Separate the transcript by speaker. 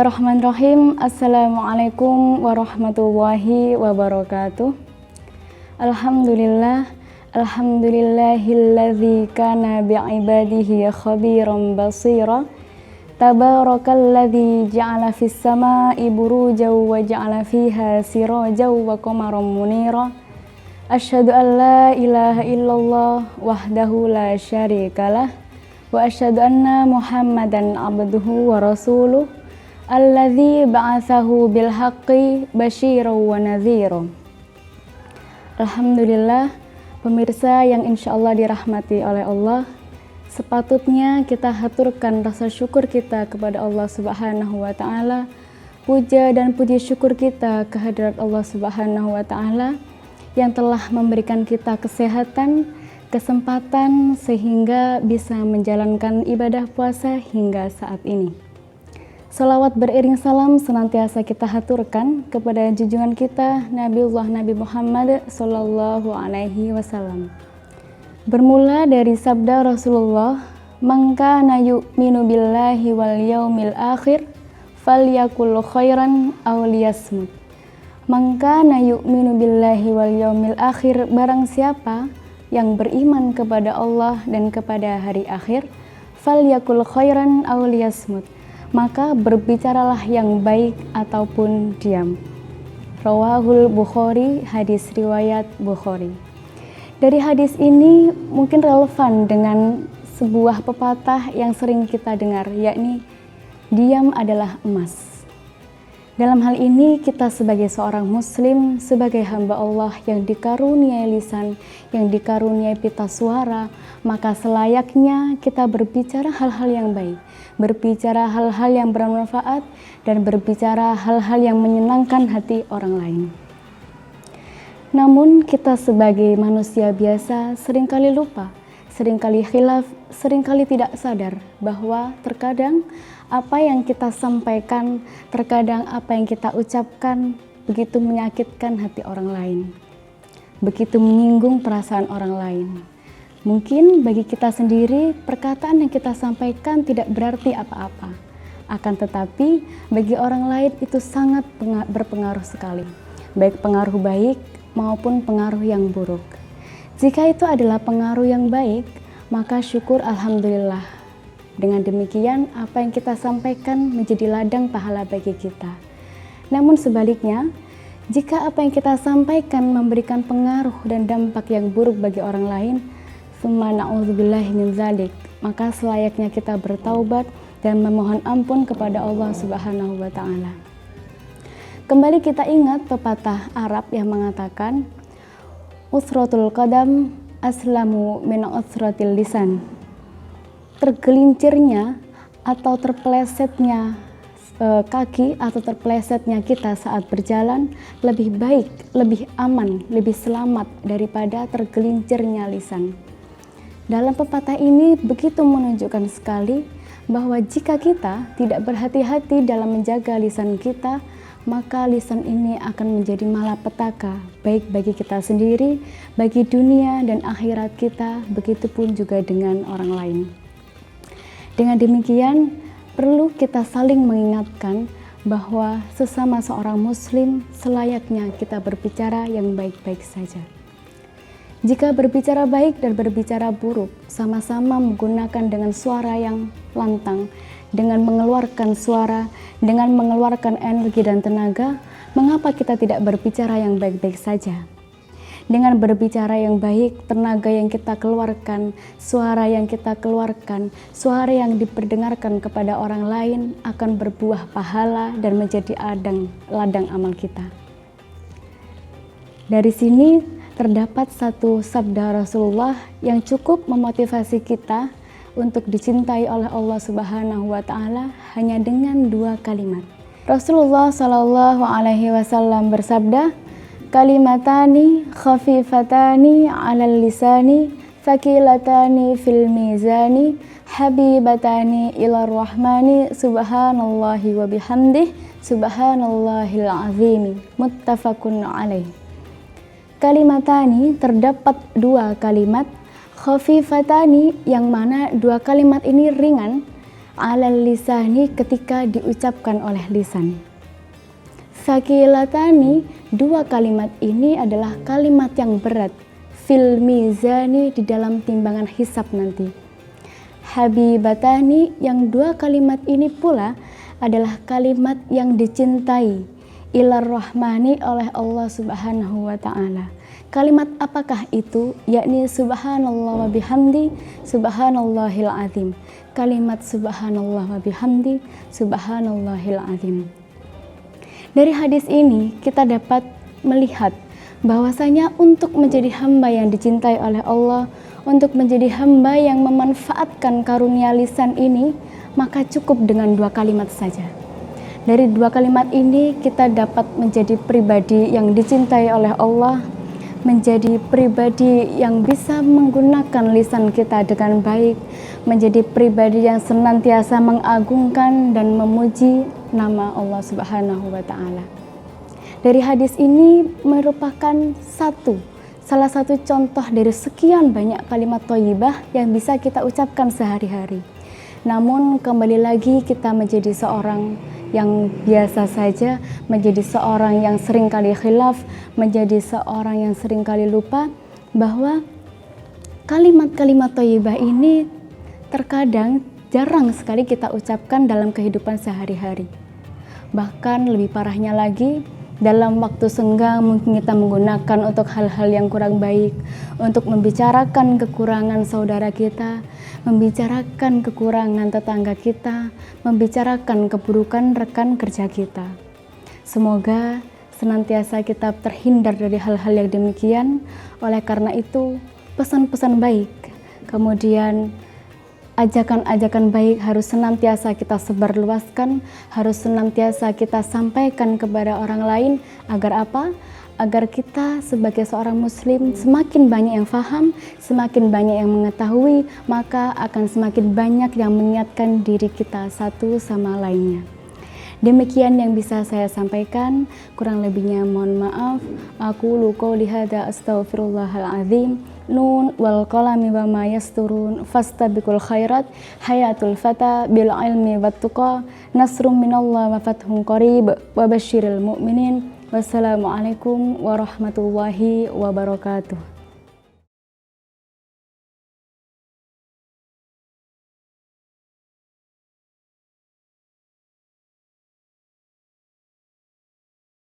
Speaker 1: Bismillahirrahmanirrahim. Assalamualaikum warahmatullahi wabarakatuh. Alhamdulillah, alhamdulillahilladzi kana bi'ibadihi khabiran basira. Tabarakalladzi ja'ala fis sama'i burujan wa ja'ala fiha sirajan wa qamaran munira. Asyhadu an la ilaha illallah wahdahu la syarikalah wa asyhadu anna Muhammadan abduhu wa rasuluh alladzi ba'atsahu bil haqqi basyiran wa nadhira. Alhamdulillah, pemirsa yang insyaallah dirahmati oleh Allah, sepatutnya kita haturkan rasa syukur kita kepada Allah Subhanahu wa taala. Puja dan puji syukur kita kehadirat Allah Subhanahu wa taala yang telah memberikan kita kesehatan, kesempatan sehingga bisa menjalankan ibadah puasa hingga saat ini. Salawat beriring salam senantiasa kita haturkan kepada junjungan kita Nabiullah Nabi Muhammad sallallahu alaihi wasallam. Bermula dari sabda Rasulullah, "Man kana yu'minu billahi wal yaumil akhir falyakul khairan aw liyasmut." Man kana yu'minu billahi wal yaumil akhir, barang siapa yang beriman kepada Allah dan kepada hari akhir, falyakul khairan aw liyasmut, maka berbicaralah yang baik ataupun diam. Rawahul Bukhari, hadis riwayat Bukhari. Dari hadis ini mungkin relevan dengan sebuah pepatah yang sering kita dengar, yakni diam adalah emas. Dalam hal ini kita sebagai seorang muslim, sebagai hamba Allah yang dikaruniai lisan, yang dikaruniai pita suara, maka selayaknya kita berbicara hal-hal yang baik, berbicara hal-hal yang bermanfaat, dan berbicara hal-hal yang menyenangkan hati orang lain. Namun kita sebagai manusia biasa seringkali lupa, seringkali khilaf, seringkali tidak sadar bahwa terkadang apa yang kita sampaikan, terkadang apa yang kita ucapkan begitu menyakitkan hati orang lain, begitu menyinggung perasaan orang lain. Mungkin bagi kita sendiri perkataan yang kita sampaikan tidak berarti apa-apa, akan tetapi bagi orang lain itu sangat berpengaruh sekali, baik pengaruh baik maupun pengaruh yang buruk. Jika itu adalah pengaruh yang baik, maka syukur alhamdulillah. Dengan demikian, apa yang kita sampaikan menjadi ladang pahala bagi kita. Namun sebaliknya, jika apa yang kita sampaikan memberikan pengaruh dan dampak yang buruk bagi orang lain, summa na'udzubillahi min dzalik, maka selayaknya kita bertaubat dan memohon ampun kepada Allah Subhanahu wa taala. Kembali kita ingat pepatah Arab yang mengatakan, usratul qadam aslamu min usratil lisan. Tergelincirnya atau terpelesetnya kaki atau terpelesetnya kita saat berjalan lebih baik, lebih aman, lebih selamat daripada tergelincirnya lisan. Dalam pepatah ini begitu menunjukkan sekali bahwa jika kita tidak berhati-hati dalam menjaga lisan kita, maka lisan ini akan menjadi malapetaka, baik bagi kita sendiri, bagi dunia dan akhirat kita, begitupun juga dengan orang lain. Dengan demikian, perlu kita saling mengingatkan bahwa sesama seorang muslim selayaknya kita berbicara yang baik-baik saja. Jika berbicara baik dan berbicara buruk, sama-sama menggunakan dengan suara yang lantang, dengan mengeluarkan suara, dengan mengeluarkan energi dan tenaga, mengapa kita tidak berbicara yang baik-baik saja? Dengan berbicara yang baik, tenaga yang kita keluarkan, suara yang kita keluarkan, suara yang diperdengarkan kepada orang lain akan berbuah pahala dan menjadi ladang amal kita. Dari sini terdapat satu sabda Rasulullah yang cukup memotivasi kita untuk dicintai oleh Allah Subhanahu wa taala hanya dengan 2 kalimat. Rasulullah Shallallahu alaihi wasallam bersabda, "Kalimatani khafifatani 'alal lisani, tsaqilatani fil mizani, habibatani ilar rahmani, subhanallahi wa bihamdih, subhanallahil azim." Muttafaqun alaih. Kalimatani, terdapat 2 kalimat, khafifatani, yang mana 2 kalimat ini ringan, alal lisani ketika diucapkan oleh lisan. Sakilatani, dua kalimat ini adalah kalimat yang berat. Fil mizani, di dalam timbangan hisab nanti. Habibatani, yang dua kalimat ini pula adalah kalimat yang dicintai ilar rahmani, oleh Allah Subhanahu wa ta'ala. Kalimat apakah itu? Yakni subhanallah wa bihamdi subhanallahil azim. Kalimat subhanallah wa bihamdi subhanallahil azim. Dari hadis ini kita dapat melihat bahwasanya untuk menjadi hamba yang dicintai oleh Allah, untuk menjadi hamba yang memanfaatkan karunia lisan ini, maka cukup dengan dua kalimat saja. Dari dua kalimat ini kita dapat menjadi pribadi yang dicintai oleh Allah, menjadi pribadi yang bisa menggunakan lisan kita dengan baik, menjadi pribadi yang senantiasa mengagungkan dan memuji nama Allah Subhanahu wa ta'ala. Dari hadis ini merupakan salah satu contoh dari sekian banyak kalimat thayyibah yang bisa kita ucapkan sehari-hari. Namun kembali lagi kita menjadi seorang yang biasa saja, menjadi seorang yang seringkali khilaf, menjadi seorang yang seringkali lupa bahwa kalimat-kalimat thayyibah ini terkadang jarang sekali kita ucapkan dalam kehidupan sehari-hari. Bahkan lebih parahnya lagi, dalam waktu senggang mungkin kita menggunakan untuk hal-hal yang kurang baik, untuk membicarakan kekurangan saudara kita, membicarakan kekurangan tetangga kita, membicarakan keburukan rekan kerja kita. Semoga senantiasa kita terhindar dari hal-hal yang demikian. Oleh karena itu, pesan-pesan baik, kemudian ajakan-ajakan baik harus senantiasa kita sebarluaskan, harus senantiasa kita sampaikan kepada orang lain. Agar apa? Agar kita sebagai seorang muslim semakin banyak yang paham, semakin banyak yang mengetahui, maka akan semakin banyak yang mengingatkan diri kita satu sama lainnya. Demikian yang bisa saya sampaikan, kurang lebihnya mohon maaf. Aku qouli hadza astaghfirullahal azim. Nun wal qalami wa ma yasturun fastabiqul khairat hayatul fata bil ilmi wat tuqa nasrum minallah wa fathun qarib wa basyiril mu'minin. Wassalamualaikum warahmatullahi wabarakatuh.